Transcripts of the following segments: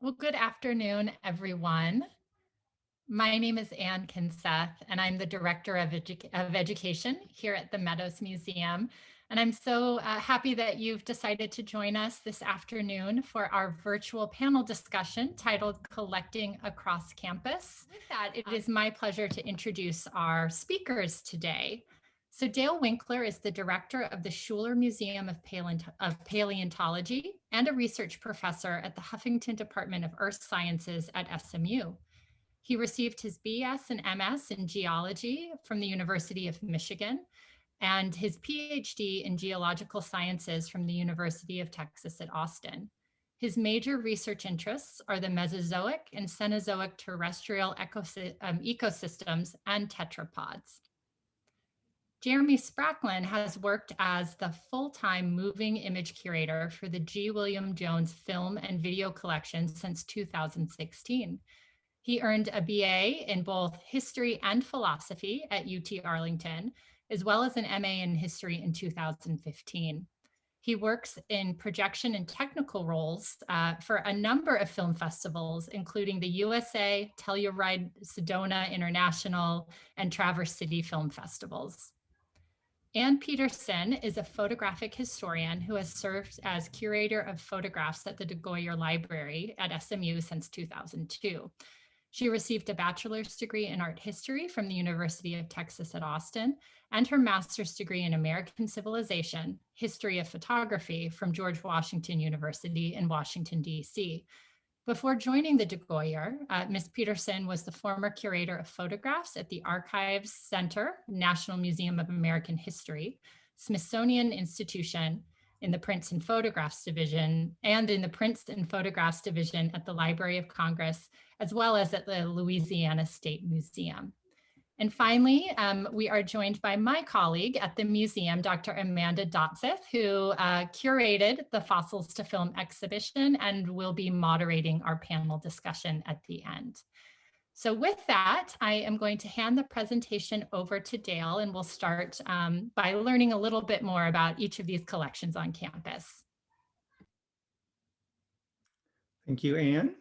Well, good afternoon, everyone. My name is Ann Kinseth, and I'm the Director of Education here at the Meadows Museum. And I'm so happy that you've decided to join us this afternoon for our virtual panel discussion titled Collecting Across Campus. With that, it is my pleasure to introduce our speakers today. So Dale Winkler is the director of the Schuler Museum of Paleontology and a research professor at the Huffington Department of Earth Sciences at SMU. He received his BS and MS in geology from the University of Michigan and his PhD in geological sciences from the University of Texas at Austin. His major research interests are the Mesozoic and Cenozoic terrestrial ecosystems and tetrapods. Jeremy Spracklin has worked as the full-time moving image curator for the G. William Jones Film and Video Collection since 2016. He earned a BA in both history and philosophy at UT Arlington, as well as an MA in history in 2015. He works in projection and technical roles for a number of film festivals, including the USA, Telluride, Sedona International, and Traverse City Film Festivals. Ann Peterson is a photographic historian who has served as curator of photographs at the De Goyer Library at SMU since 2002. She received a bachelor's degree in art history from the University of Texas at Austin and her master's degree in American Civilization, History of Photography from George Washington University in Washington, D.C. Before joining the De Goyer, Ms. Peterson was the former curator of photographs at the Archives Center, National Museum of American History, Smithsonian Institution in the Prints and Photographs Division, and in the Prints and Photographs Division at the Library of Congress, as well as at the Louisiana State Museum. And finally, we are joined by my colleague at the museum, Dr. Amanda Dotseth, who curated the Fossils to Film exhibition and will be moderating our panel discussion at the end. So with that, I am going to hand the presentation over to Dale, and we'll start by learning a little bit more about each of these collections on campus. Thank you, Ann.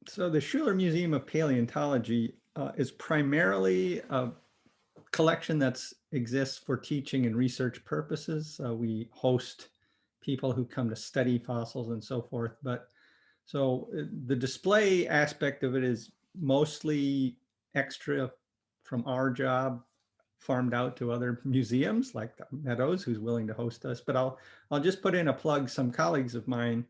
So the Schuler Museum of Paleontology is primarily a collection that exists for teaching and research purposes. We host people who come to study fossils and so forth. But so the display aspect of it is mostly extra from our job, farmed out to other museums like Meadows, who's willing to host us. But I'll just put in a plug. Some colleagues of mine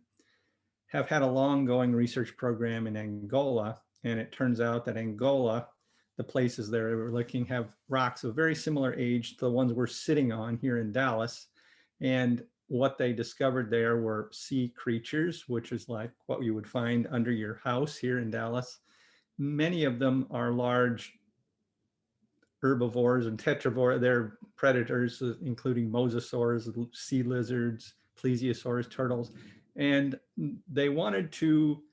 have had a long going research program in Angola. And it turns out that Angola, the places there we're looking, have rocks of very similar age to the ones we're sitting on here in Dallas. And what they discovered there were sea creatures, which is like what you would find under your house here in Dallas. Many of them are large herbivores and tetrivores. They're predators, including mosasaurs, sea lizards, plesiosaurs, turtles. And they wanted to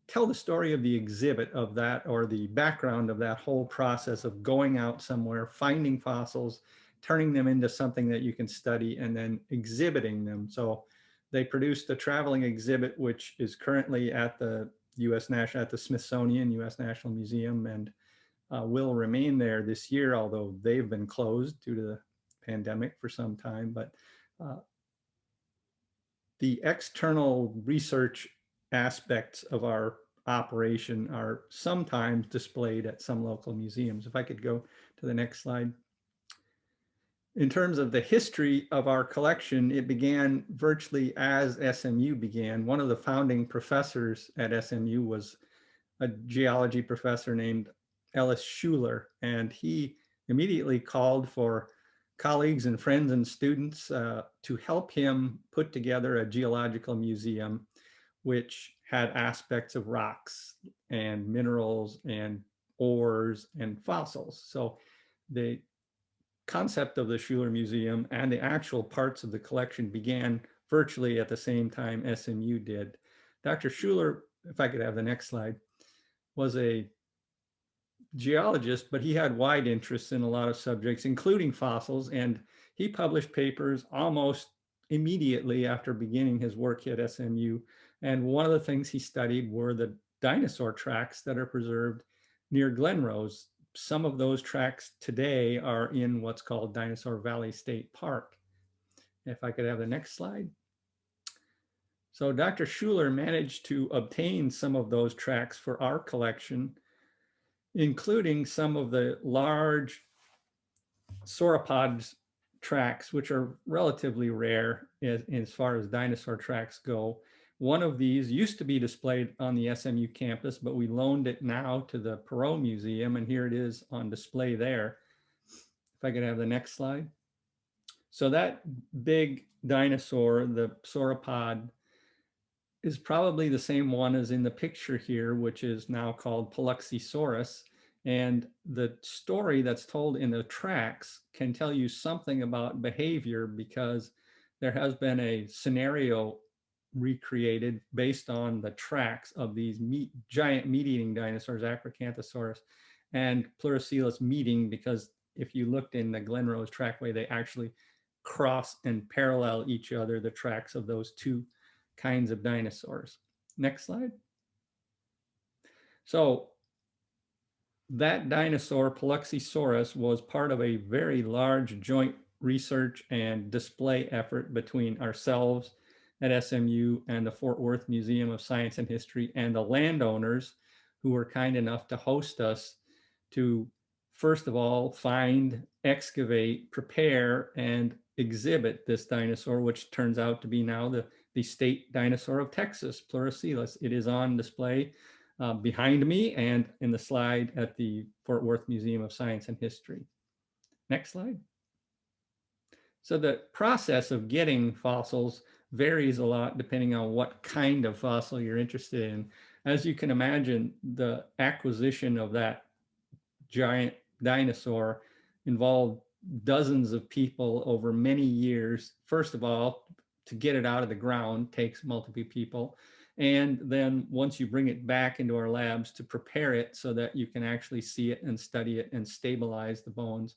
tell the story of the exhibit of that, or the background of that whole process of going out somewhere, finding fossils, turning them into something that you can study, and then exhibiting them. So they produced a traveling exhibit, which is currently at the Smithsonian U.S. National Museum, and will remain there this year, although they've been closed due to the pandemic for some time. But the external research aspects of our operation are sometimes displayed at some local museums. If I could go to the next slide. In terms of the history of our collection, it began virtually as SMU began. One of the founding professors at SMU was a geology professor named Ellis Schuler, and he immediately called for colleagues and friends and students to help him put together a geological museum which had aspects of rocks and minerals and ores and fossils. So the concept of the Schuler Museum and the actual parts of the collection began virtually at the same time SMU did. Dr. Schuler, if I could have the next slide, was a geologist, but he had wide interests in a lot of subjects, including fossils, and he published papers almost immediately after beginning his work at SMU. And one of the things he studied were the dinosaur tracks that are preserved near Glenrose. Some of those tracks today are in what's called Dinosaur Valley State Park. If I could have the next slide. So Dr. Schuler managed to obtain some of those tracks for our collection, including some of the large sauropod tracks, which are relatively rare as far as dinosaur tracks go. One of these used to be displayed on the SMU campus, but we loaned it now to the Perot Museum, and here it is on display there. If I could have the next slide. So that big dinosaur, the sauropod, is probably the same one as in the picture here, which is now called Paluxysaurus. And the story that's told in the tracks can tell you something about behavior, because there has been a scenario recreated based on the tracks of these giant meat-eating dinosaurs, Acrocanthosaurus and Pleurocoelus meeting, because if you looked in the Glenrose trackway, they actually cross and parallel each other, the tracks of those two kinds of dinosaurs. Next slide. So that dinosaur, Paluxysaurus, was part of a very large joint research and display effort between ourselves at SMU and the Fort Worth Museum of Science and History and the landowners who were kind enough to host us to, first of all, find, excavate, prepare, and exhibit this dinosaur, which turns out to be now the state dinosaur of Texas, Pleurocoelus. It is on display behind me and in the slide at the Fort Worth Museum of Science and History. Next slide. So the process of getting fossils varies a lot depending on what kind of fossil you're interested in. As you can imagine, the acquisition of that giant dinosaur involved dozens of people over many years. First of all, to get it out of the ground takes multiple people. And then once you bring it back into our labs, to prepare it so that you can actually see it and study it and stabilize the bones.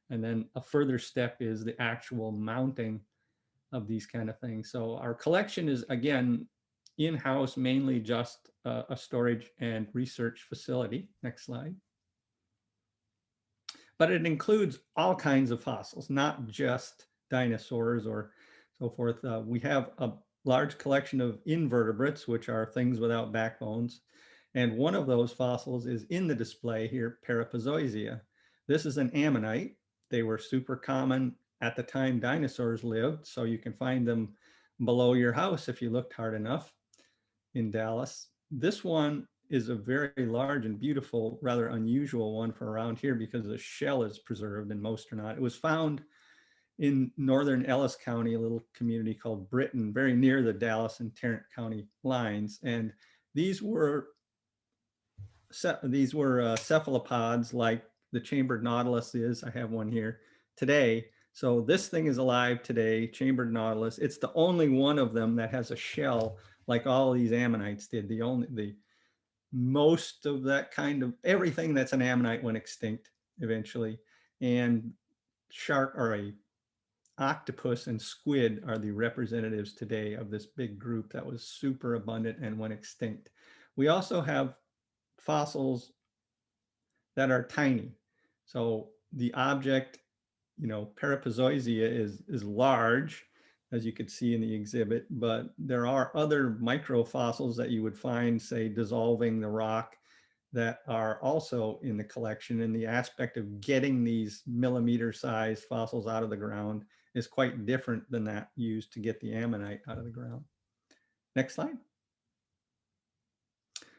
And then a further step is the actual mounting of these kind of things. So our collection is, again, in-house, mainly just a storage and research facility. Next slide. But it includes all kinds of fossils, not just dinosaurs or so forth. We have a large collection of invertebrates, which are things without backbones. And one of those fossils is in the display here, Parapazoisia. This is an ammonite. They were super common at the time dinosaurs lived, so you can find them below your house if you looked hard enough in Dallas. This one is a very large and beautiful, rather unusual one for around here because the shell is preserved and most are not. It was found in northern Ellis County, a little community called Britain, very near the Dallas and Tarrant County lines. And these were cephalopods like the chambered nautilus is. I have one here today. So this thing is alive today, chambered nautilus. It's the only one of them that has a shell like all these ammonites did. Most of that kind of everything that's an ammonite went extinct eventually. And shark or a octopus and squid are the representatives today of this big group that was super abundant and went extinct. We also have fossils that are tiny. So the object, Parapazoisia is large, as you could see in the exhibit, but there are other microfossils that you would find, say, dissolving the rock, that are also in the collection. And the aspect of getting these millimeter-sized fossils out of the ground is quite different than that used to get the ammonite out of the ground. Next slide.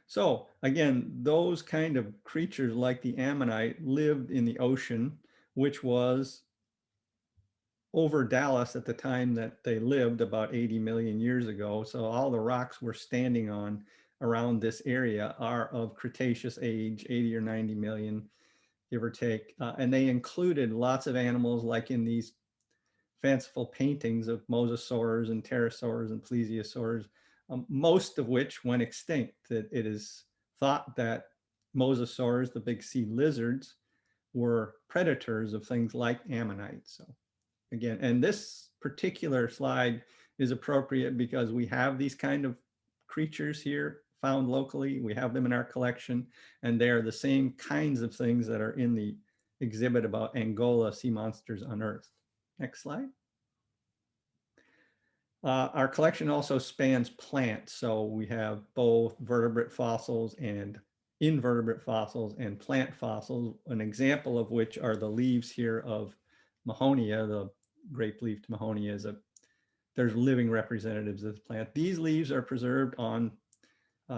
So again, those kind of creatures like the ammonite lived in the ocean, which was over Dallas at the time that they lived, about 80 million years ago. So all the rocks we're standing on around this area are of Cretaceous age, 80 or 90 million, give or take. And they included lots of animals like in these fanciful paintings of mosasaurs and pterosaurs and plesiosaurs, most of which went extinct. It is thought that mosasaurs, the big sea lizards, were predators of things like ammonites. So again, and this particular slide is appropriate because we have these kind of creatures here found locally. We have them in our collection, and they are the same kinds of things that are in the exhibit about Angola sea monsters unearthed. Next slide. Our collection also spans plants. So we have both vertebrate fossils and invertebrate fossils and plant fossils, an example of which are the leaves here of Mahonia, the grape-leafed Mahonia. There's living representatives of the plant. These leaves are preserved on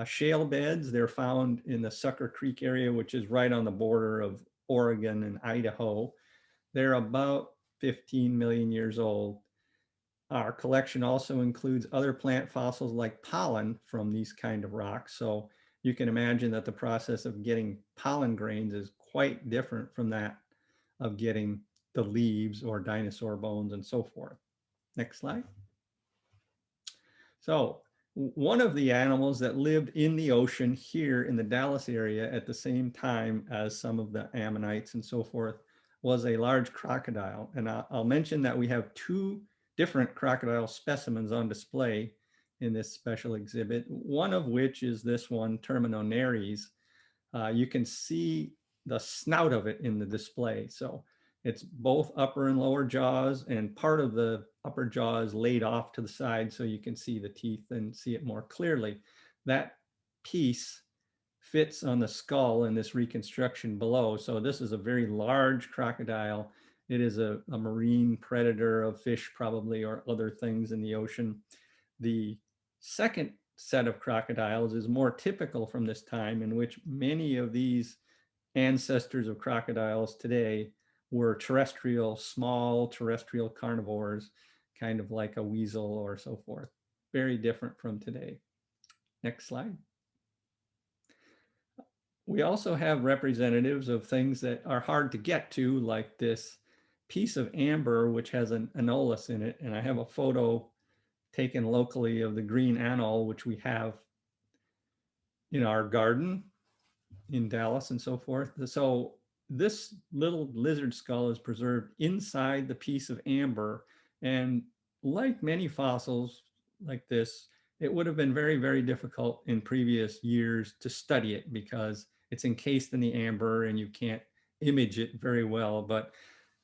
shale beds. They're found in the Sucker Creek area, which is right on the border of Oregon and Idaho. They're about 15 million years old. Our collection also includes other plant fossils like pollen from these kind of rocks. So you can imagine that the process of getting pollen grains is quite different from that of getting the leaves or dinosaur bones and so forth. Next slide. So one of the animals that lived in the ocean here in the Dallas area at the same time as some of the ammonites and so forth was a large crocodile. And I'll mention that we have two different crocodile specimens on display in this special exhibit, one of which is this one, Terminoneres. You can see the snout of it in the display. So it's both upper and lower jaws, and part of the upper jaw is laid off to the side so you can see the teeth and see it more clearly. That piece fits on the skull in this reconstruction below. So this is a very large crocodile. It is a marine predator of fish probably, or other things in the ocean. The second set of crocodiles is more typical from this time, in which many of these ancestors of crocodiles today were terrestrial, small terrestrial carnivores, kind of like a weasel or so forth. Very different from today. Next slide. We also have representatives of things that are hard to get to, like this piece of amber, which has an anolis in it. And I have a photo taken locally of the green anole, which we have in our garden in Dallas and so forth. So this little lizard skull is preserved inside the piece of amber. And like many fossils like this, it would have been very, very difficult in previous years to study it because it's encased in the amber and you can't image it very well. But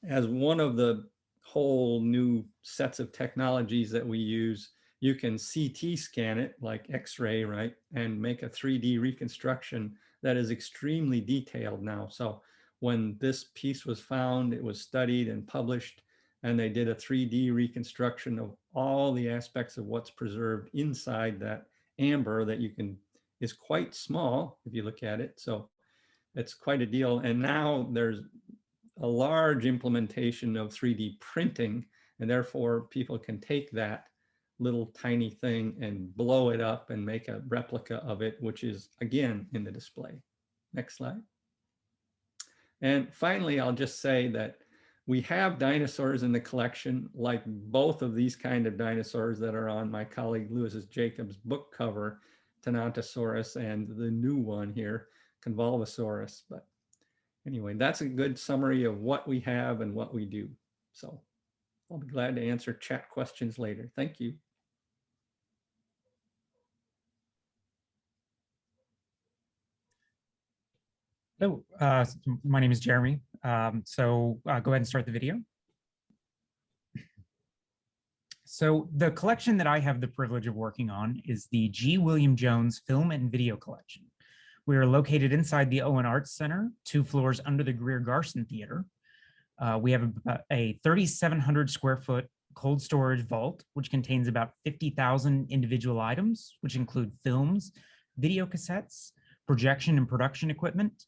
as one of the whole new sets of technologies that we use, you can CT scan it like X-ray, right? And make a 3D reconstruction that is extremely detailed now. So when this piece was found, it was studied and published, and they did a 3D reconstruction of all the aspects of what's preserved inside that amber that you can, is quite small if you look at it. So it's quite a deal. And now there's a large implementation of 3D printing, and therefore people can take that little tiny thing and blow it up and make a replica of it, which is again in the display. Next slide. And finally, I'll just say that we have dinosaurs in the collection, like both of these kind of dinosaurs that are on my colleague Louis Jacobs' book cover, Tenontosaurus, and the new one here, Convolvosaurus. But anyway, that's a good summary of what we have and what we do. So I'll be glad to answer chat questions later. Thank you. Hello, my name is Jeremy. Go ahead and start the video. So the collection that I have the privilege of working on is the G. William Jones Film and Video Collection. We are located inside the Owen Arts Center, 2 floors under the Greer Garson Theater. We have a 3,700 square foot cold storage vault, which contains about 50,000 individual items, which include films, video cassettes, projection and production equipment,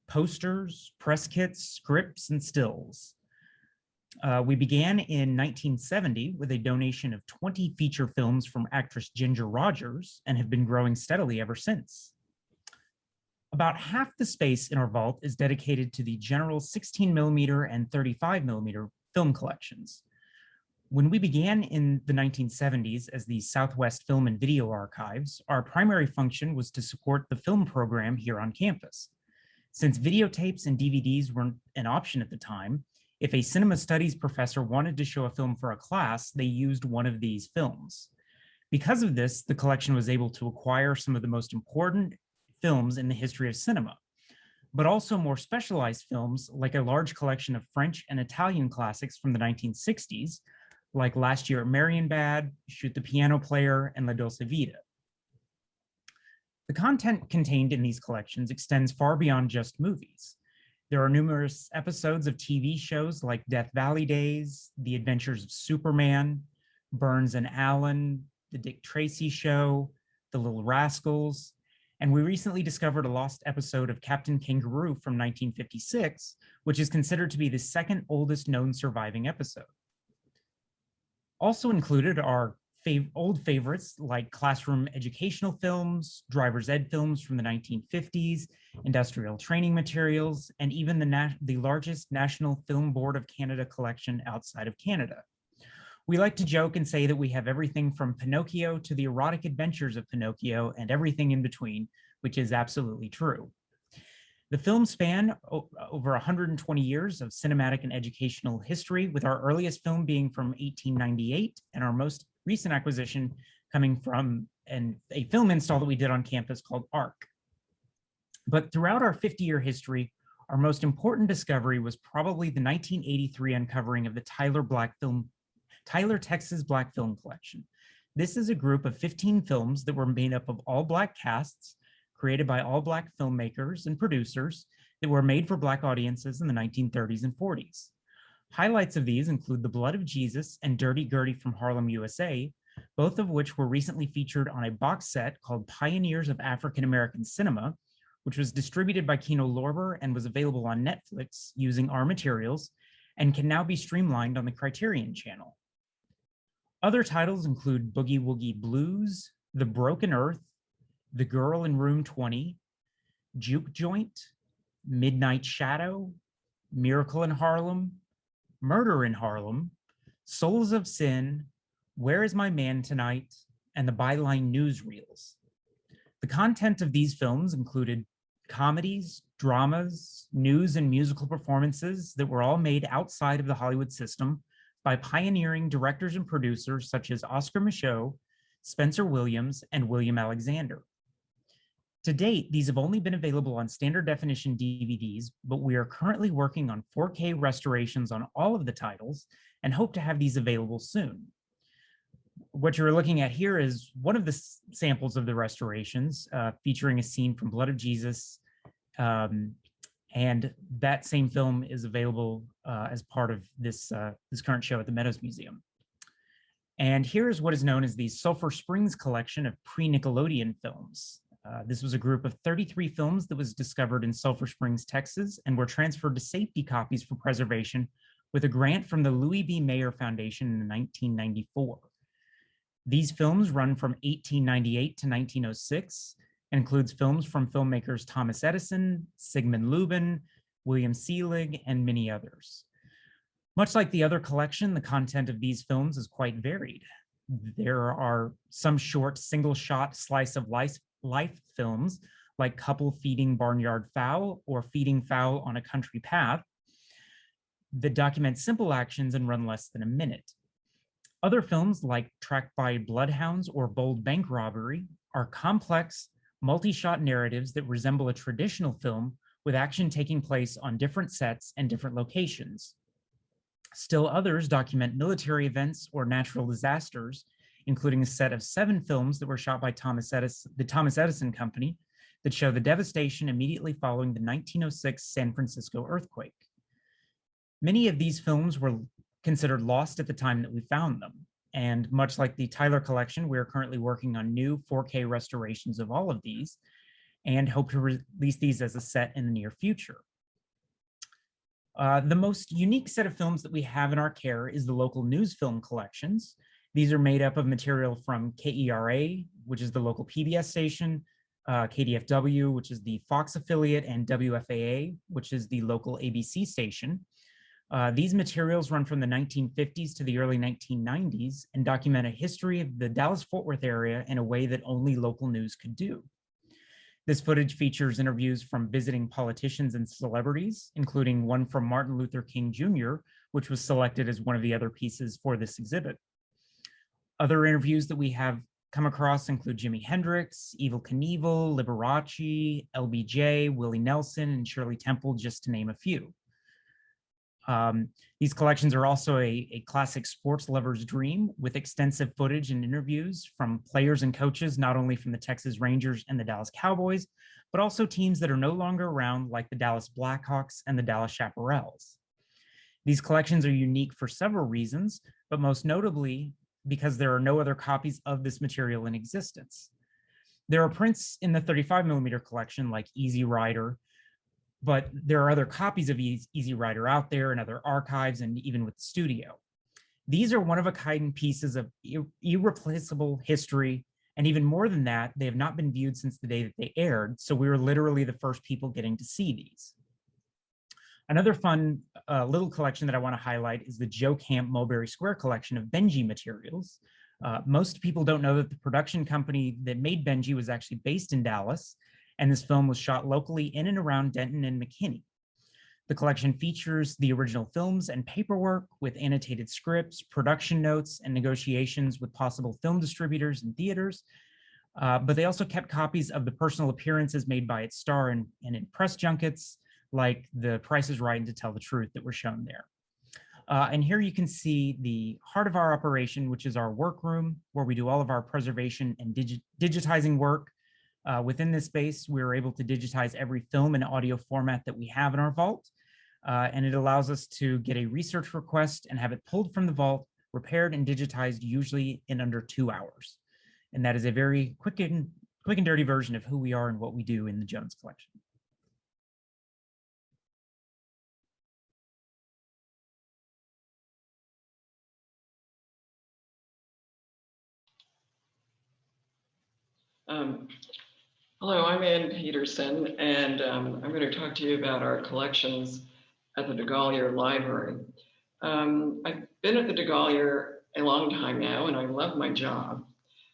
posters, press kits, scripts, and stills. We began in 1970 with a donation of 20 feature films from actress Ginger Rogers and have been growing steadily ever since. About half the space in our vault is dedicated to the general 16mm and 35mm film collections. When we began in the 1970s as the Southwest Film and Video Archives, our primary function was to support the film program here on campus. Since videotapes and DVDs weren't an option at the time, If a cinema studies professor wanted to show a film for a class, they used one of these films. Because of this, the collection was able to acquire some of the most important films in the history of cinema, but also more specialized films like a large collection of French and Italian classics from the 1960s, like Last Year at Marienbad, Shoot the Piano Player, and La Dolce Vita. The content contained in these collections extends far beyond just movies. There are numerous episodes of TV shows like Death Valley Days, The Adventures of Superman, Burns and Allen, The Dick Tracy Show, The Little Rascals, and we recently discovered a lost episode of Captain Kangaroo from 1956, which is considered to be the second oldest known surviving episode. Also included are old favorites like classroom educational films, driver's ed films from the 1950s, industrial training materials, and even the largest National Film Board of Canada collection outside of Canada. We like to joke and say that we have everything from Pinocchio to the erotic adventures of Pinocchio and everything in between, which is absolutely true. The films span over 120 years of cinematic and educational history, with our earliest film being from 1898 and our most recent acquisition coming from a film install that we did on campus called ARC. But throughout our 50-year history, our most important discovery was probably the 1983 uncovering of the Tyler Texas Black Film Collection. This is a group of 15 films that were made up of all Black casts, created by all Black filmmakers and producers that were made for Black audiences in the 1930s and 40s. Highlights of these include The Blood of Jesus and Dirty Gertie from Harlem, USA, both of which were recently featured on a box set called Pioneers of African American Cinema, which was distributed by Kino Lorber and was available on Netflix using our materials and can now be streamlined on the Criterion channel. Other titles include Boogie Woogie Blues, The Broken Earth, The Girl in Room 20, Juke Joint, Midnight Shadow, Miracle in Harlem, Murder in Harlem, Souls of Sin, Where is My Man Tonight, and the Byline Newsreels. The content of these films included comedies, dramas, news, and musical performances that were all made outside of the Hollywood system by pioneering directors and producers such as Oscar Micheaux, Spencer Williams, and William Alexander. To date, these have only been available on standard definition DVDs, but we are currently working on 4K restorations on all of the titles and hope to have these available soon. What you're looking at here is one of the samples of the restorations featuring a scene from Blood of Jesus, and that same film is available as part of this current show at the Meadows Museum. And here is what is known as the Sulphur Springs collection of pre-Nickelodeon films. This was a group of 33 films that was discovered in Sulphur Springs, Texas, and were transferred to safety copies for preservation with a grant from the Louis B. Mayer Foundation in 1994. These films run from 1898 to 1906 and includes films from filmmakers Thomas Edison, Sigmund Lubin, William Seelig, and many others. Much like the other collection, the content of these films is quite varied. There are some short single-shot slice of life films like Couple Feeding Barnyard Fowl or Feeding Fowl on a Country Path that document simple actions and run less than a minute. Other films like Tracked by Bloodhounds or Bold Bank Robbery are complex, multi-shot narratives that resemble a traditional film with action taking place on different sets and different locations. Still others document military events or natural disasters, including a set of 7 films that were shot by the Thomas Edison Company that show the devastation immediately following the 1906 San Francisco earthquake. Many of these films were considered lost at the time that we found them. And much like the Tyler collection, we are currently working on new 4K restorations of all of these and hope to release these as a set in the near future. The most unique set of films that we have in our care is the local news film collections. These are made up of material from KERA, which is the local PBS station, KDFW, which is the Fox affiliate, and WFAA, which is the local ABC station. These materials run from the 1950s to the early 1990s and document a history of the Dallas-Fort Worth area in a way that only local news could do. This footage features interviews from visiting politicians and celebrities, including one from Martin Luther King Jr., which was selected as one of the other pieces for this exhibit. Other interviews that we have come across include Jimi Hendrix, Evel Knievel, Liberace, LBJ, Willie Nelson, and Shirley Temple, just to name a few. These collections are also a classic sports lover's dream, with extensive footage and interviews from players and coaches, not only from the Texas Rangers and the Dallas Cowboys, but also teams that are no longer around, like the Dallas Blackhawks and the Dallas Chaparrals. These collections are unique for several reasons, but most notably because there are no other copies of this material in existence. There are prints in the 35mm collection like Easy Rider, but there are other copies of Easy Rider out there in other archives and even with the studio. These are one-of-a-kind pieces of irreplaceable history, and even more than that, they have not been viewed since the day that they aired, so we were literally the first people getting to see these. Another fun little collection that I want to highlight is the Joe Camp Mulberry Square collection of Benji materials. Most people don't know that the production company that made Benji was actually based in Dallas, and this film was shot locally in and around Denton and McKinney. The collection features the original films and paperwork with annotated scripts, production notes, and negotiations with possible film distributors and theaters. But they also kept copies of the personal appearances made by its star and in press junkets, like The Price is Right and To Tell the Truth, that were shown there. And here you can see the heart of our operation, which is our workroom, where we do all of our preservation and digitizing work. Within this space, we were able to digitize every film and audio format that we have in our vault. And it allows us to get a research request and have it pulled from the vault, repaired and digitized, usually in under 2 hours. And that is a very quick and dirty version of who we are and what we do in the Jones collection. Hello, I'm Ann Peterson, and I'm going to talk to you about our collections at the DeGolyer Library. I've been at the DeGolyer a long time now, and I love my job.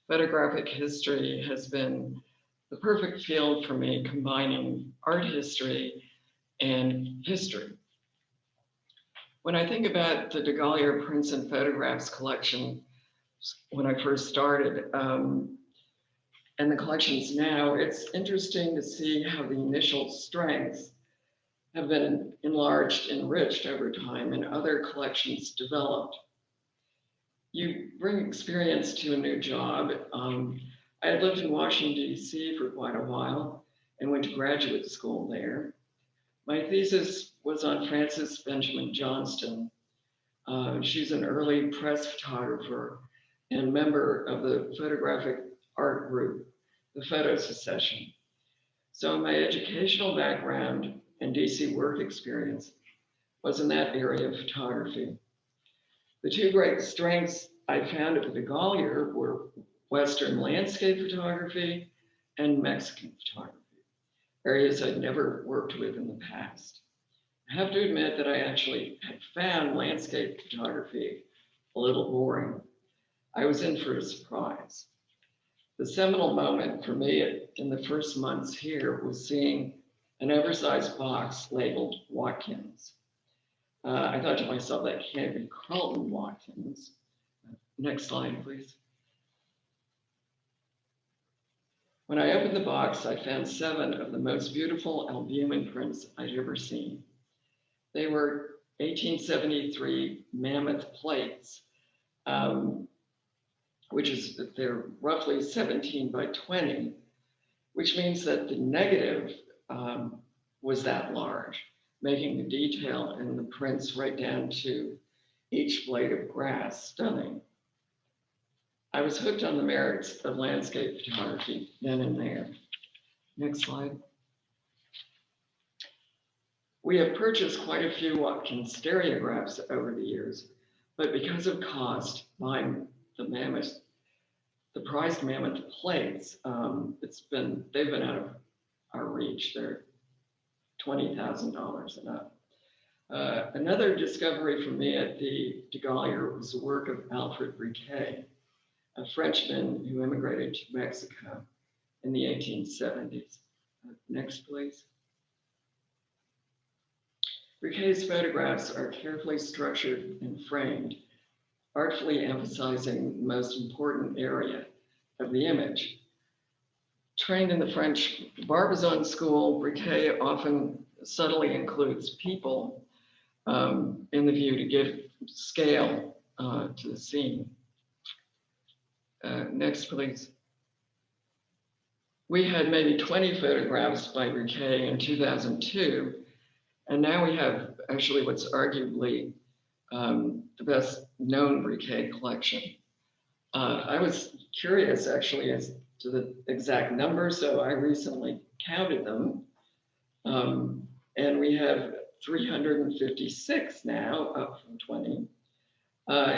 Photographic history has been the perfect field for me, combining art history and history. When I think about the DeGolyer prints and photographs collection, when I first started, and the collections now, it's interesting to see how the initial strengths have been enlarged, enriched over time, and other collections developed. You bring experience to a new job. I had lived in Washington, D.C. for quite a while and went to graduate school there. My thesis was on Frances Benjamin Johnston. She's an early press photographer and member of the photographic art group, the Estacion. So my educational background and DC work experience was in that area of photography. The two great strengths I found at the DeGolyer were Western landscape photography and Mexican photography, areas I'd never worked with in the past. I have to admit that I actually had found landscape photography a little boring. I was in for a surprise. The seminal moment for me in the first months here was seeing an oversized box labeled Watkins. I thought to myself, that can't be Carleton Watkins. Next slide, please. When I opened the box, I found 7 of the most beautiful albumin prints I'd ever seen. They were 1873 Mammoth plates, which is that they're roughly 17 by 20, which means that the negative was that large, making the detail in the prints right down to each blade of grass stunning. I was hooked on the merits of landscape photography then and there. Next slide. We have purchased quite a few Watkins stereographs over the years, but because of cost, buying the prized Mammoth plates, they've been out of our reach. They're $20,000 and up. Another discovery for me at the DeGolyer was the work of Alfred Briquet, a Frenchman who immigrated to Mexico in the 1870s. Next, please. Briquet's photographs are carefully structured and framed, artfully emphasizing the most important area of the image. Trained in the French Barbizon school, Briquet often subtly includes people in the view to give scale to the scene. Next, please. We had maybe 20 photographs by Briquet in 2002, and now we have actually what's arguably the best known Briquet collection. I was curious actually as to the exact number, so I recently counted them. And we have 356 now, up from 20,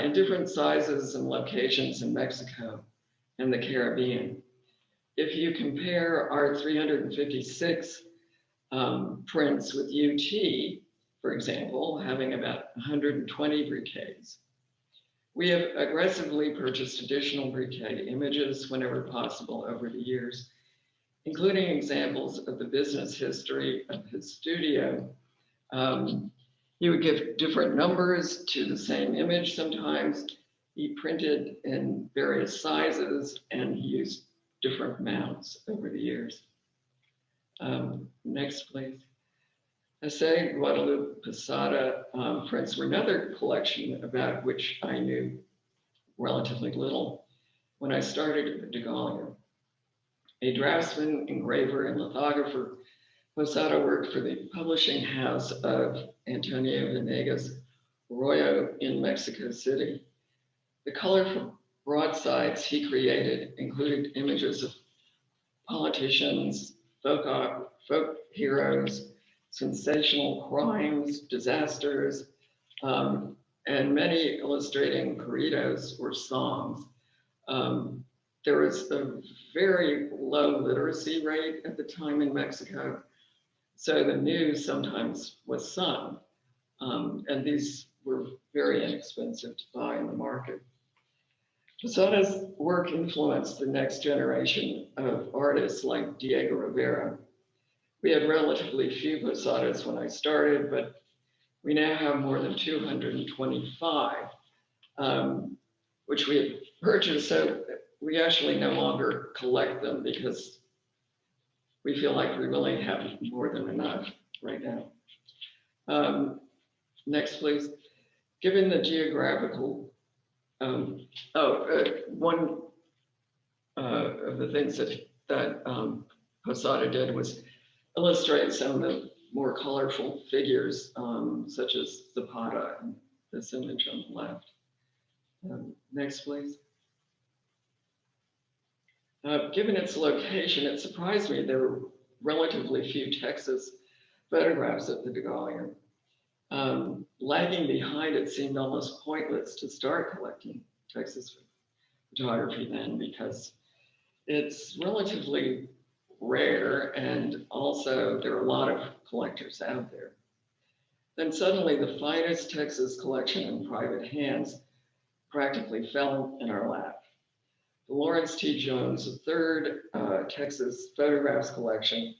in different sizes and locations in Mexico and the Caribbean. If you compare our 356 prints with UT, for example, having about 120 briquets, we have aggressively purchased additional briquet images whenever possible over the years, including examples of the business history of his studio. He would give different numbers to the same image sometimes. He printed in various sizes and he used different mounts over the years. Next, please. I say Guadalupe Posada prints were another collection about which I knew relatively little when I started at the Degallier. A draftsman, engraver, and lithographer, Posada worked for the publishing house of Antonio Venegas Arroyo in Mexico City. The colorful broadsides he created included images of politicians, folk heroes, sensational crimes, disasters, and many illustrating corridos or songs. There was a very low literacy rate at the time in Mexico, so the news sometimes was sung, and these were very inexpensive to buy in the market. Posada's work influenced the next generation of artists like Diego Rivera. We had relatively few Posadas when I started, but we now have more than 225, which we have purchased. So we actually no longer collect them because we feel like we really have more than enough right now. Next, please. Given the geographical, one of the things that Posada did was illustrate some of the more colorful figures, such as Zapata and this image on the left. Next, please. Given its location, it surprised me there were relatively few Texas photographs at the Degallier. Lagging behind, it seemed almost pointless to start collecting Texas photography then, because it's relatively rare, and also there are a lot of collectors out there. Then suddenly the finest Texas collection in private hands practically fell in our lap. The Lawrence T. Jones III Texas Photographs collection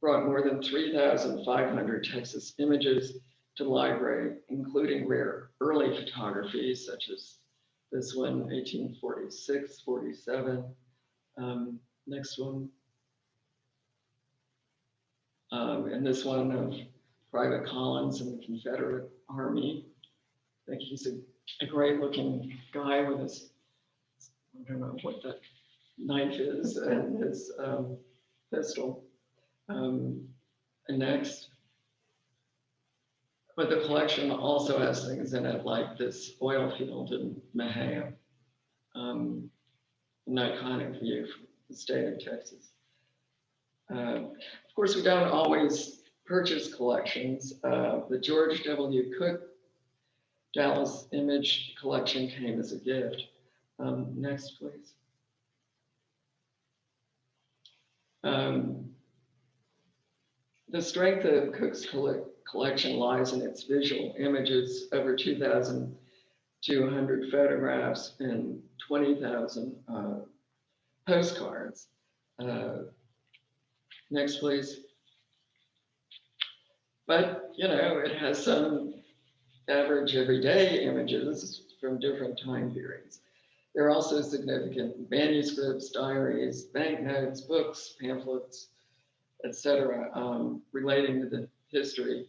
brought more than 3,500 Texas images to the library, including rare early photography, such as this one, 1846, 47. Next one. And this one of Private Collins and the Confederate Army. I think he's a great looking guy with his, I don't know what that knife is, and his pistol. And next. But the collection also has things in it like this oil field in Mejia, an iconic view from the state of Texas. Of course, we don't always purchase collections. The George W. Cook Dallas Image Collection came as a gift. Next, please. The strength of Cook's collection lies in its visual images, over 2,200 photographs and 20,000 postcards. Next, please. But, you know, it has some average everyday images from different time periods. There are also significant manuscripts, diaries, banknotes, books, pamphlets, etc., relating to the history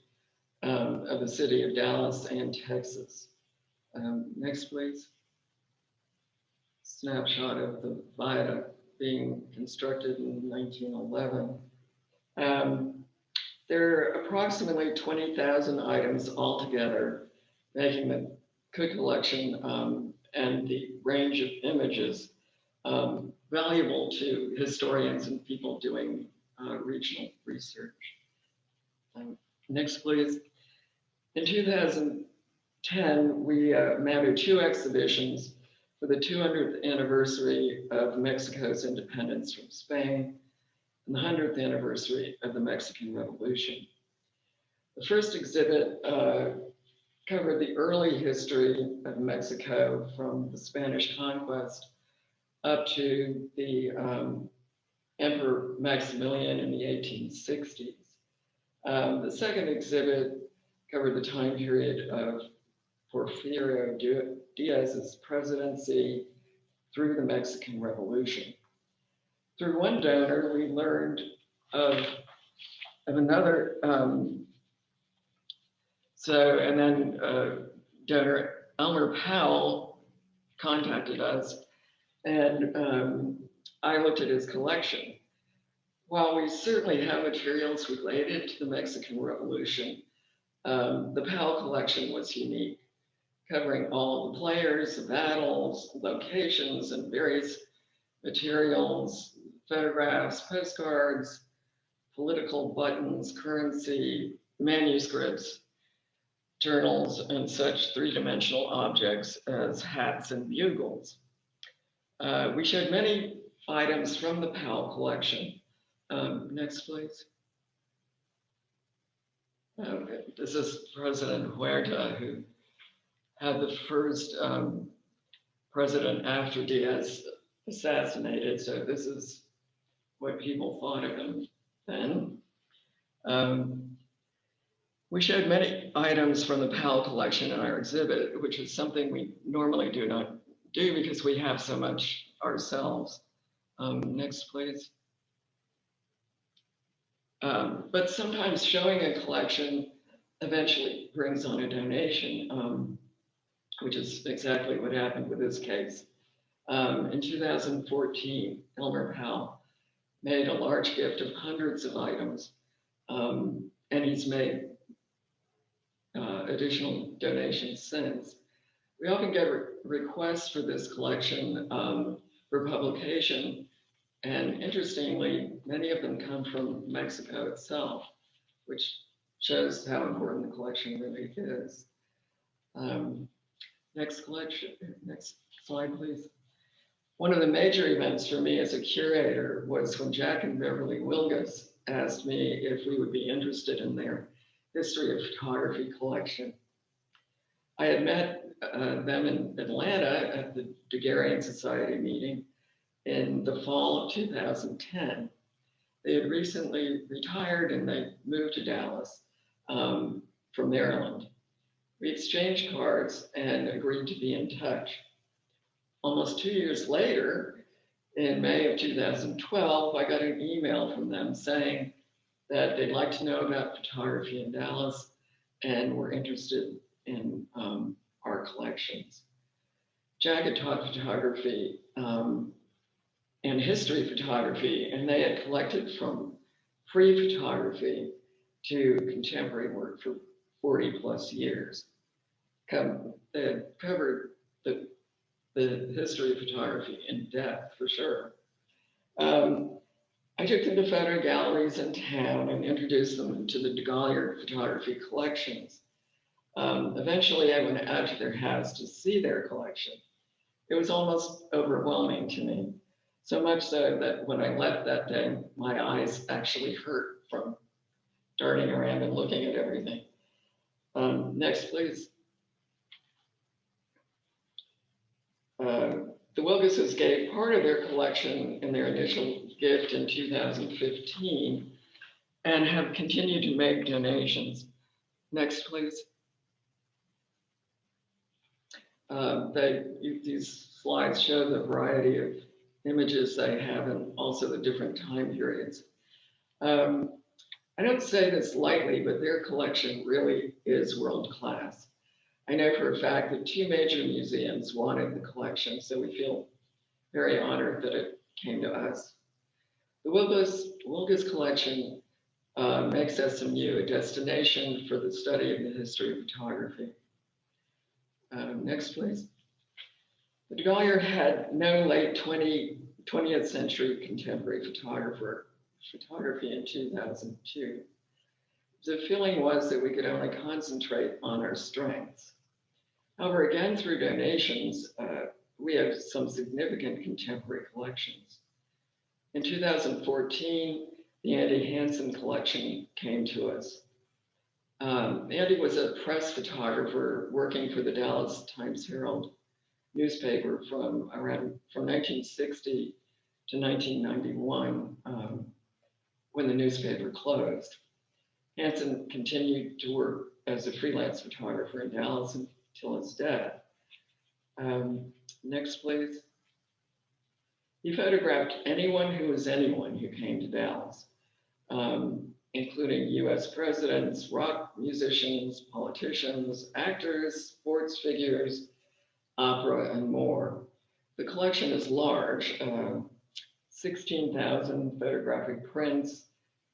of the city of Dallas and Texas. Next, please. Snapshot of the viaduct being constructed in 1911. There are approximately 20,000 items altogether, making the Cook collection and the range of images valuable to historians and people doing regional research. Next, please. In 2010, we mounted 2 exhibitions for the 200th anniversary of Mexico's independence from Spain and the 100th anniversary of the Mexican Revolution. The first exhibit covered the early history of Mexico from the Spanish conquest up to the Emperor Maximilian in the 1860s. The second exhibit covered the time period of Porfirio Diaz's presidency through the Mexican Revolution. Through one donor, we learned of another, donor Elmer Powell contacted us, and I looked at his collection. While we certainly have materials related to the Mexican Revolution, the Powell collection was unique, covering all of the players, the battles, locations, and various materials, photographs, postcards, political buttons, currency, manuscripts, journals, and such three-dimensional objects as hats and bugles. We showed many items from the Powell collection. Next, please. This is President Huerta, who had the first president after Diaz assassinated. So this is what people thought of him then. We showed many items from the Powell collection in our exhibit, which is something we normally do not do because we have so much ourselves. Next, please. But sometimes showing a collection eventually brings on a donation, which is exactly what happened with this case. In 2014, Elmer Powell made a large gift of hundreds of items, and he's made additional donations since. We often get requests for this collection for publication, and interestingly, many of them come from Mexico itself, which shows how important the collection really is. Next slide, please. One of the major events for me as a curator was when Jack and Beverly Wilgus asked me if we would be interested in their history of photography collection. I had met them in Atlanta at the Daguerrean Society meeting in the fall of 2010. They had recently retired and they moved to Dallas from Maryland. We exchanged cards and agreed to be in touch. Almost 2 years later, in May of 2012, I got an email from them saying that they'd like to know about photography in Dallas and were interested in our collections. Jack had taught photography and history photography, and they had collected from free photography to contemporary work for 40 plus years. They had covered the history of photography in depth, for sure. I took them to photo galleries in town and introduced them to the DeGolyer photography collections. Eventually, I went out to their house to see their collection. It was almost overwhelming to me, so much so that when I left that day, my eyes actually hurt from darting around and looking at everything. Next, please. The Wilkeses gave part of their collection in their initial gift in 2015 and have continued to make donations. Next, please. These slides show the variety of images they have and also the different time periods. I don't say this lightly, but their collection really is world class. I know for a fact that 2 major museums wanted the collection, so we feel very honored that it came to us. The Wilkes collection makes SMU a destination for the study of the history of photography. Next, please. The DeGolyer had no late 20th century contemporary photography in 2002. The feeling was that we could only concentrate on our strengths. However, again, through donations, we have some significant contemporary collections. In 2014, the Andy Hansen collection came to us. Andy was a press photographer working for the Dallas Times-Herald newspaper from 1960 to 1991, when the newspaper closed. Hansen continued to work as a freelance photographer in Dallas until his death. Next, please. He photographed anyone who was anyone who came to Dallas, including US presidents, rock musicians, politicians, actors, sports figures, opera, and more. The collection is large, 16,000 photographic prints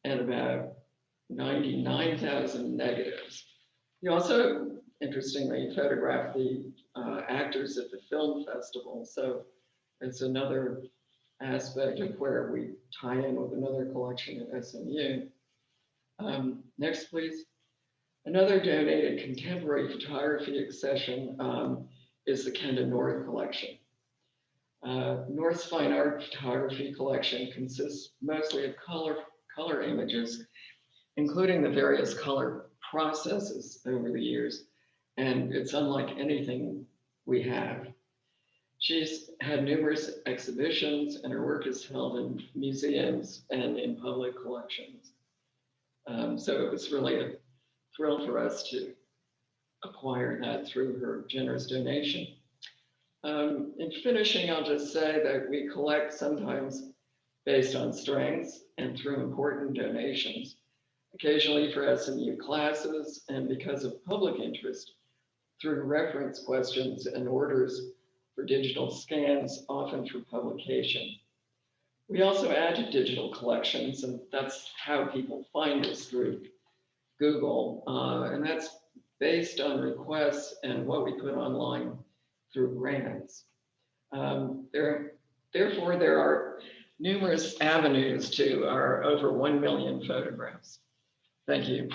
and about 99,000 negatives. He also, interestingly, photographed the actors at the film festival. So it's another aspect of where we tie in with another collection at SMU. Next, please. Another donated contemporary photography accession is the Kenda North collection. North's fine art photography collection consists mostly of color images, including the various color processes over the years, and it's unlike anything we have. She's had numerous exhibitions, and her work is held in museums and in public collections. So it was really a thrill for us to acquire that through her generous donation. In finishing, I'll just say that we collect sometimes based on strengths and through important donations, occasionally for SMU classes, and because of public interest, through reference questions and orders for digital scans, often through publication. We also add to digital collections, and that's how people find us, through Google, and that's based on requests and what we put online through grants. Therefore, there are numerous avenues to our over 1 million photographs. Thank you.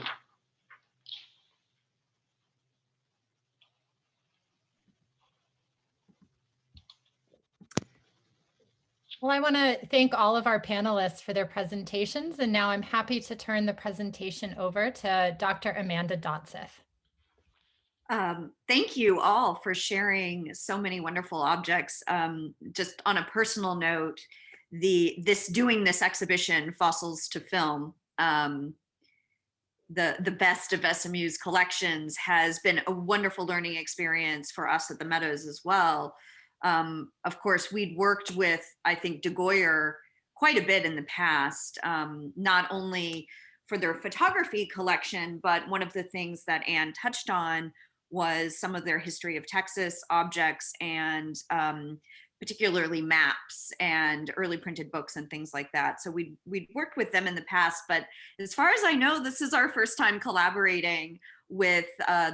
Well, I want to thank all of our panelists for their presentations, and now I'm happy to turn the presentation over to Dr. Amanda Dotseth. Thank you all for sharing so many wonderful objects. Just on a personal note, doing this exhibition, Fossils to Film, the best of SMU's collections, has been a wonderful learning experience for us at the Meadows as well. Of course, we'd worked with, I think, DeGolyer quite a bit in the past, not only for their photography collection, but one of the things that Anne touched on was some of their history of Texas objects, and particularly maps and early printed books and things like that. So we'd worked with them in the past, but as far as I know, this is our first time collaborating with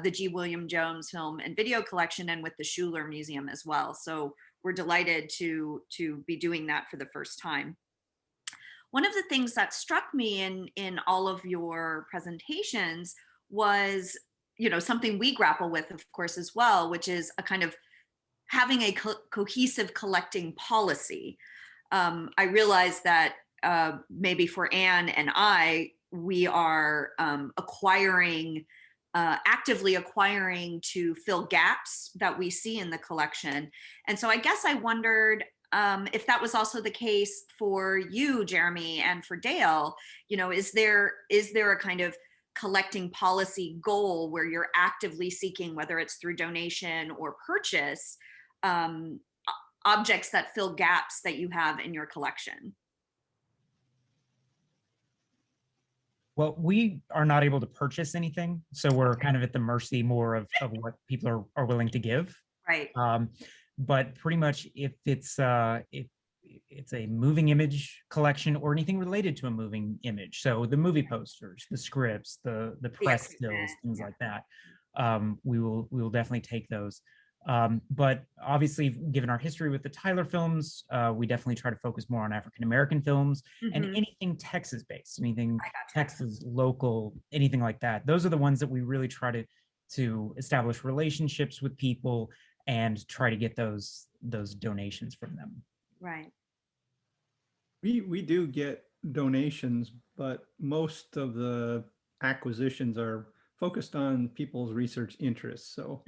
the G. William Jones Film and Video Collection and with the Schuler Museum as well. So we're delighted to be doing that for the first time. One of the things that struck me in all of your presentations was, something we grapple with, of course, as well, which is a kind of having a cohesive collecting policy. I realize that maybe for Anne and I, we are acquiring actively acquiring to fill gaps that we see in the collection. And so I guess I wondered if that was also the case for you, Jeremy, and for Dale. You know, is there a kind of collecting policy goal where you're actively seeking, whether it's through donation or purchase, objects that fill gaps that you have in your collection? Well, we are not able to purchase anything, so we're kind of at the mercy more of what people are willing to give. Right. But pretty much if it's a moving image collection or anything related to a moving image, so the movie posters, the scripts, the press stills, things like that, we will definitely take those. But obviously, given our history with the Tyler films, we definitely try to focus more on African-American films and anything Texas-based, anything Texas local, anything like that. Those are the ones that we really try to establish relationships with people and try to get those donations from them. Right. We do get donations, but most of the acquisitions are focused on people's research interests. So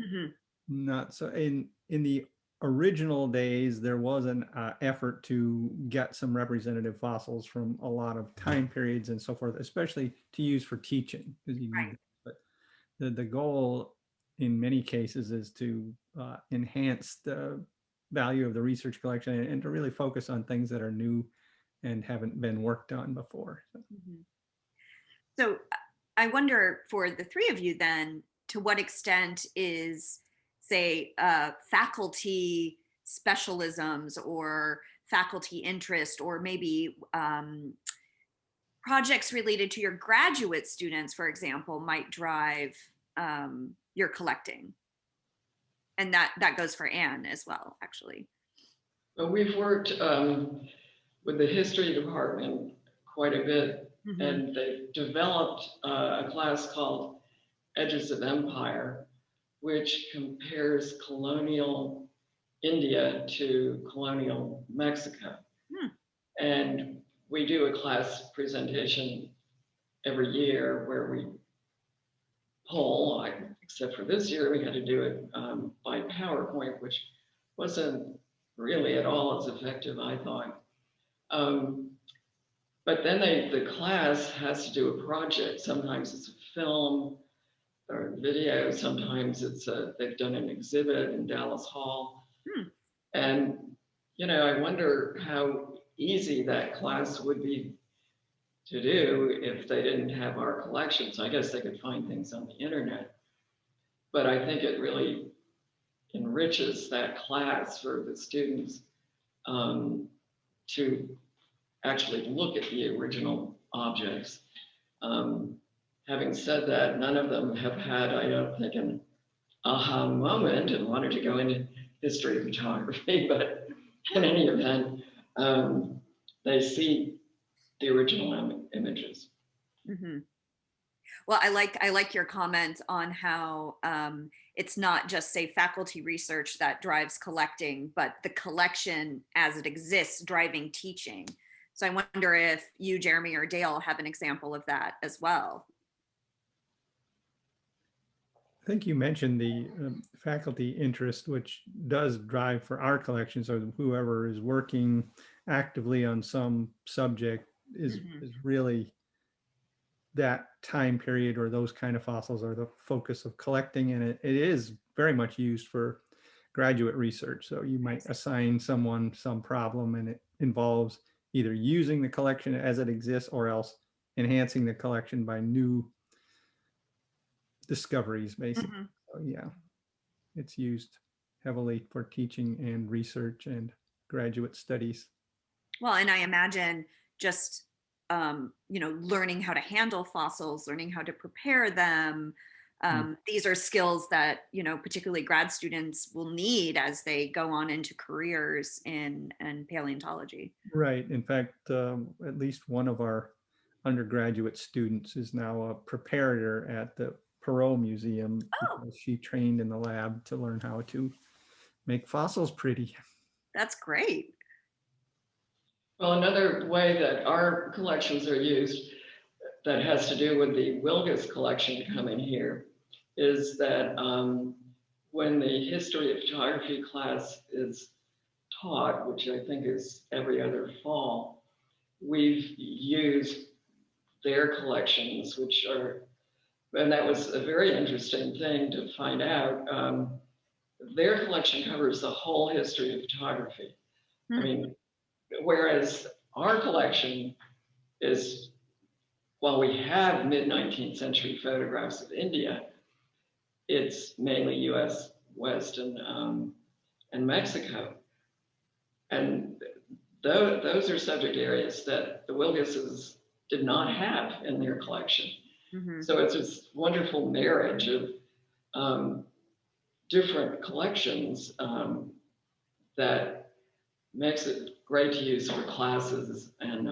not so in the original days, there was an effort to get some representative fossils from a lot of time periods and so forth, especially to use for teaching. Right. But the goal in many cases is to enhance the value of the research collection and to really focus on things that are new and haven't been worked on before. So I wonder, for the three of you then, to what extent is, say, faculty specialisms or faculty interest, or maybe projects related to your graduate students, for example, might drive your collecting? And that goes for Anne as well, actually. Well, we've worked with the history department quite a bit, and they've developed a class called Edges of Empire, which compares colonial India to colonial Mexico. And we do a class presentation every year where we poll, except for this year, we had to do it by PowerPoint, which wasn't really at all as effective, I thought. But then the class has to do a project. Sometimes it's a film or video. Sometimes it's they've done an exhibit in Dallas Hall. And, you know, I wonder how easy that class would be to do if they didn't have our collections. I guess they could find things on the internet. But I think it really enriches that class for the students to actually look at the original objects. Having said that, none of them have had, I don't think, an aha moment and wanted to go into history of photography, but in any event, they see the original images. Well, I like your comment on how it's not just, say, faculty research that drives collecting, but the collection as it exists driving teaching. So I wonder if you, Jeremy, or Dale have an example of that as well. I think you mentioned the faculty interest, which does drive for our collection. So whoever is working actively on some subject is really that time period, or those kind of fossils are the focus of collecting. And it is very much used for graduate research. So you might assign someone some problem, and it involves either using the collection as it exists or else enhancing the collection by new discoveries, basically. So yeah, it's used heavily for teaching and research and graduate studies. Well, and I imagine just learning how to handle fossils, learning how to prepare them. These are skills that, particularly grad students will need as they go on into careers in paleontology. Right. In fact, at least one of our undergraduate students is now a preparator at the Perot Museum because she trained in the lab to learn how to make fossils pretty. That's great. Well, another way that our collections are used that has to do with the Wilgus collection coming here is that when the history of photography class is taught, which I think is every other fall, we've used their collections, which are, and that was a very interesting thing to find out. Their collection covers the whole history of photography. I mean, whereas our collection is, while we have mid-19th century photographs of India, it's mainly US West and Mexico. And those are subject areas that the Wilgeses did not have in their collection. So it's this wonderful marriage of different collections that makes it great to use for classes, and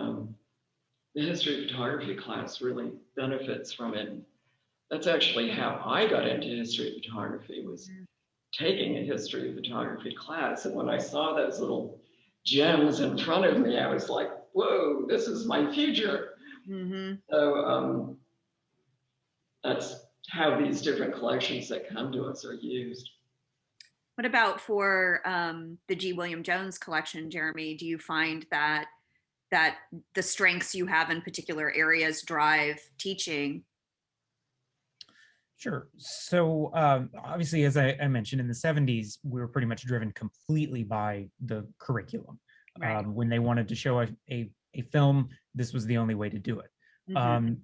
the history of photography class really benefits from it. That's actually how I got into history of photography, was taking a history of photography class. And when I saw those little gems in front of me, I was like, whoa, this is my future. So that's how these different collections that come to us are used. What about for the G. William Jones collection, Jeremy? Do you find that the strengths you have in particular areas drive teaching? Sure. So obviously, as I mentioned, in the 70s, we were pretty much driven completely by the curriculum. Right. When they wanted to show a film, this was the only way to do it.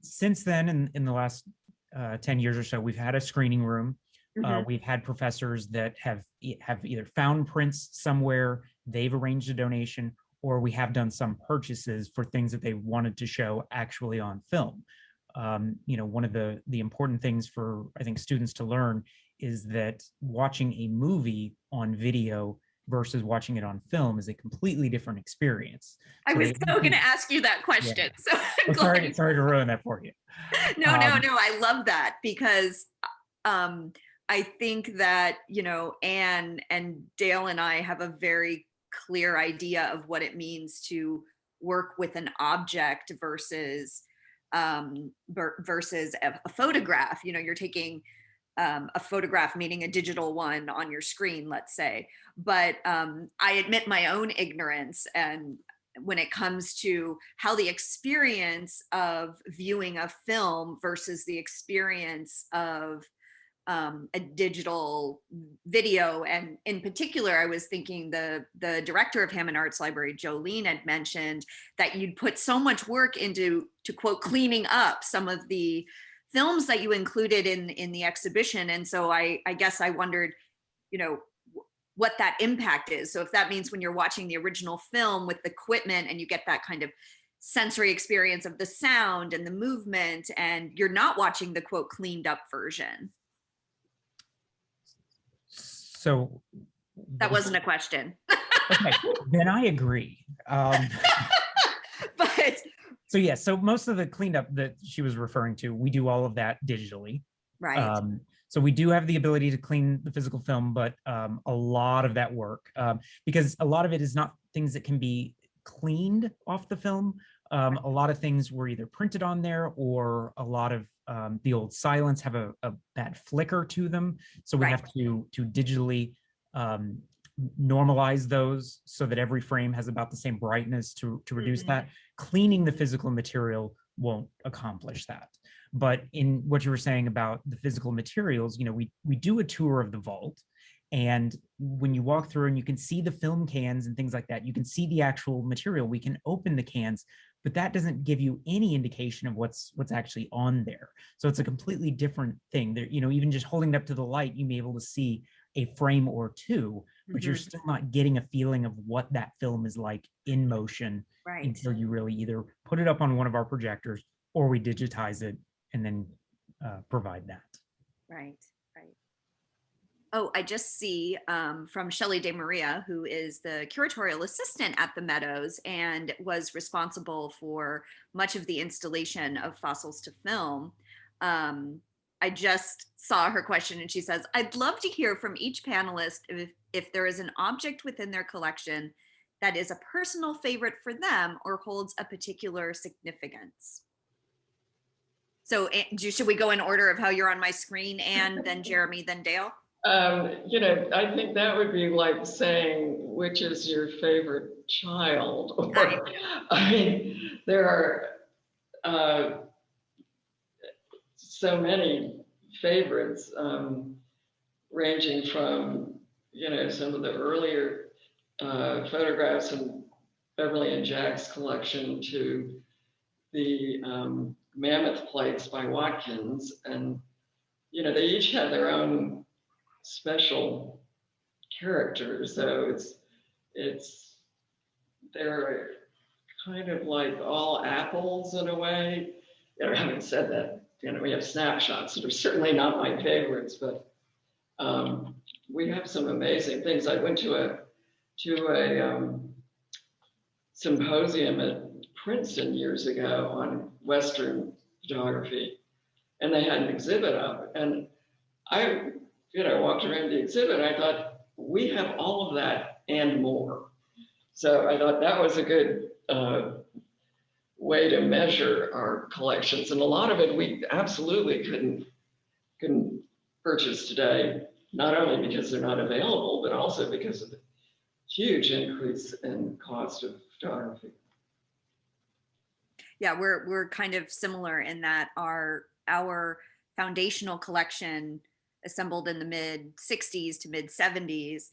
Since then, in the last 10 years or so, we've had a screening room. We've had professors that have either found prints somewhere, they've arranged a donation, or we have done some purchases for things that they wanted to show actually on film. One of the important things for, I think, students to learn is that watching a movie on video versus watching it on film is a completely different experience. I was so going to ask you that question. Yeah. So sorry to ruin that for you. No, I love that, because I think that, Anne and Dale and I have a very clear idea of what it means to work with an object versus a photograph. You're taking a photograph, meaning a digital one on your screen, let's say. But I admit my own ignorance, and when it comes to how the experience of viewing a film versus the experience of a digital video. And in particular, I was thinking the director of Hammond Arts Library, Jolene, had mentioned that you'd put so much work into, to quote, cleaning up some of the films that you included in the exhibition. And so I guess I wondered, what that impact is. So if that means when you're watching the original film with the equipment and you get that kind of sensory experience of the sound and the movement, and you're not watching the quote cleaned up version. So that wasn't a question. Okay, then I agree. But so most of the cleanup that she was referring to, we do all of that digitally. Right. So we do have the ability to clean the physical film, but a lot of that work, because a lot of it is not things that can be cleaned off the film. A lot of things were either printed on there, or a lot of the old silents have a bad flicker to them. So we have to digitally normalize those so that every frame has about the same brightness to reduce that. Cleaning the physical material won't accomplish that. But in what you were saying about the physical materials, we do a tour of the vault. And when you walk through and you can see the film cans and things like that, you can see the actual material. We can open the cans, but that doesn't give you any indication of what's actually on there. So it's a completely different thing. There, even just holding it up to the light, you may be able to see a frame or two, but you're still not getting a feeling of what that film is like in motion until you really either put it up on one of our projectors or we digitize it and then provide that. Right. Oh, I just see from Shelley De Maria, who is the curatorial assistant at the Meadows and was responsible for much of the installation of Fossils to Film. I just saw her question and she says, I'd love to hear from each panelist if there is an object within their collection that is a personal favorite for them or holds a particular significance. So should we go in order of how you're on my screen, and then Jeremy, then Dale? You know, I think that would be like saying, which is your favorite child? Or, I mean, there are so many favorites, ranging from, you know, some of the earlier photographs in Beverly and Jack's collection to the Mammoth plates by Watkins. And, you know, they each had their own special characters. So they're kind of like all apples in a way. You know, having said that, you know, we have snapshots that are certainly not my favorites, but we have some amazing things. I went to a symposium at Princeton years ago on Western photography, and they had an exhibit up, and I, you know, walked around the exhibit, and I thought, we have all of that and more. So I thought that was a good way to measure our collections, and a lot of it we absolutely couldn't purchase today, not only because they're not available, but also because of the huge increase in cost of photography. Yeah, we're kind of similar in that our foundational collection, assembled in the mid 60s to mid 70s,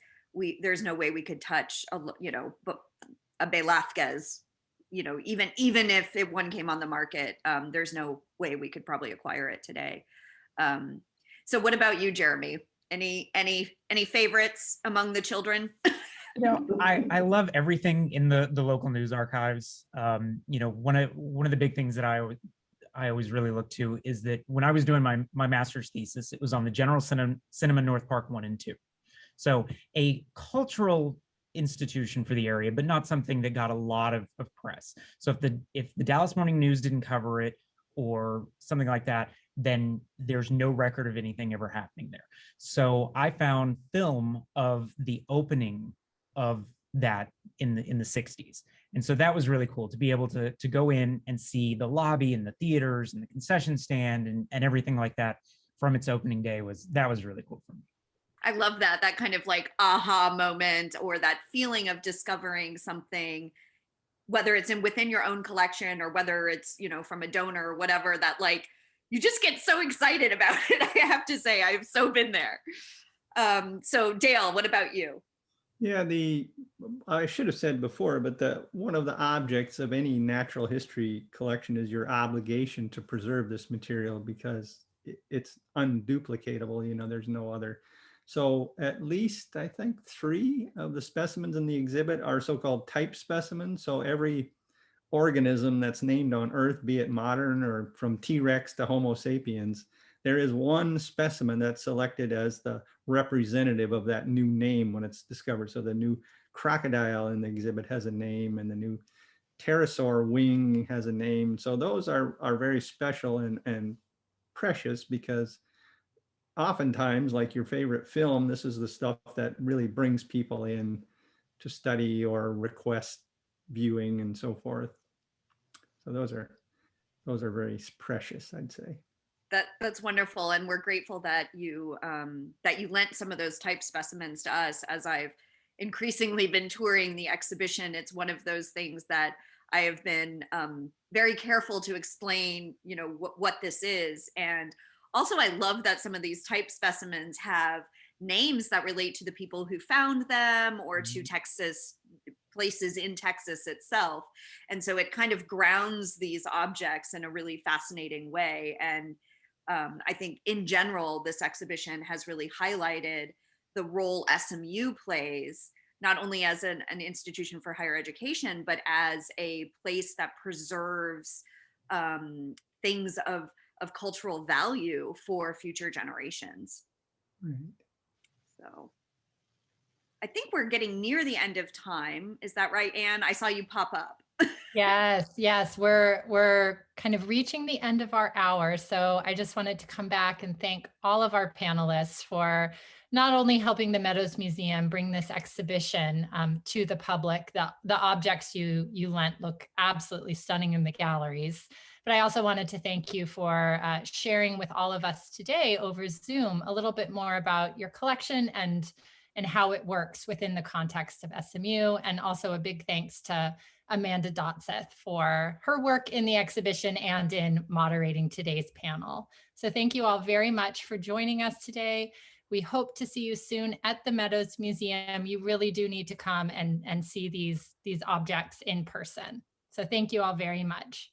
there's no way we could touch a Velázquez, you know, even if one came on the market, there's no way we could probably acquire it today. So what about you, Jeremy? Any favorites among the children? You know, I love everything in the local news archives. You know, one of the big things that I always really look to is that when I was doing my master's thesis, it was on the General Cinema North Park 1 and 2. So a cultural institution for the area, but not something that got a lot of press. So if the Dallas Morning News didn't cover it or something like that, then there's no record of anything ever happening there. So I found film of the opening of that in the 60s. And so that was really cool to be able to go in and see the lobby and the theaters and the concession stand and everything like that from its opening day. That was really cool for me. I love that kind of like aha moment, or that feeling of discovering something, whether it's within your own collection or whether it's, you know, from a donor or whatever, that like, you just get so excited about it. I have to say, I've so been there. So Dale, what about you? Yeah, I should have said before, but one of the objects of any natural history collection is your obligation to preserve this material because it's unduplicatable. You know, there's no other. So at least I think 3 of the specimens in the exhibit are so-called type specimens. So every organism that's named on Earth, be it modern or from T-Rex to Homo sapiens, there is one specimen that's selected as the representative of that new name when it's discovered. So the new crocodile in the exhibit has a name, and the new pterosaur wing has a name. So those are very special and precious, because oftentimes, like your favorite film, this is the stuff that really brings people in to study or request viewing and so forth. So those are very precious, I'd say. That's wonderful, and we're grateful that you lent some of those type specimens to us. As I've increasingly been touring the exhibition, it's one of those things that I have been very careful to explain, you know, what this is. And also, I love that some of these type specimens have names that relate to the people who found them or to Texas, places in Texas itself. And so it kind of grounds these objects in a really fascinating way. And I think in general, this exhibition has really highlighted the role SMU plays, not only as an institution for higher education, but as a place that preserves things of cultural value for future generations. Right. So I think we're getting near the end of time. Is that right, Anne? I saw you pop up. Yes, we're kind of reaching the end of our hour. So I just wanted to come back and thank all of our panelists for not only helping the Meadows Museum bring this exhibition to the public. The objects you lent look absolutely stunning in the galleries. But I also wanted to thank you for sharing with all of us today over Zoom a little bit more about your collection and how it works within the context of SMU. And also a big thanks to Amanda Dotseth for her work in the exhibition and in moderating today's panel. So thank you all very much for joining us today. We hope to see you soon at the Meadows Museum. You really do need to come and see these objects in person. So thank you all very much.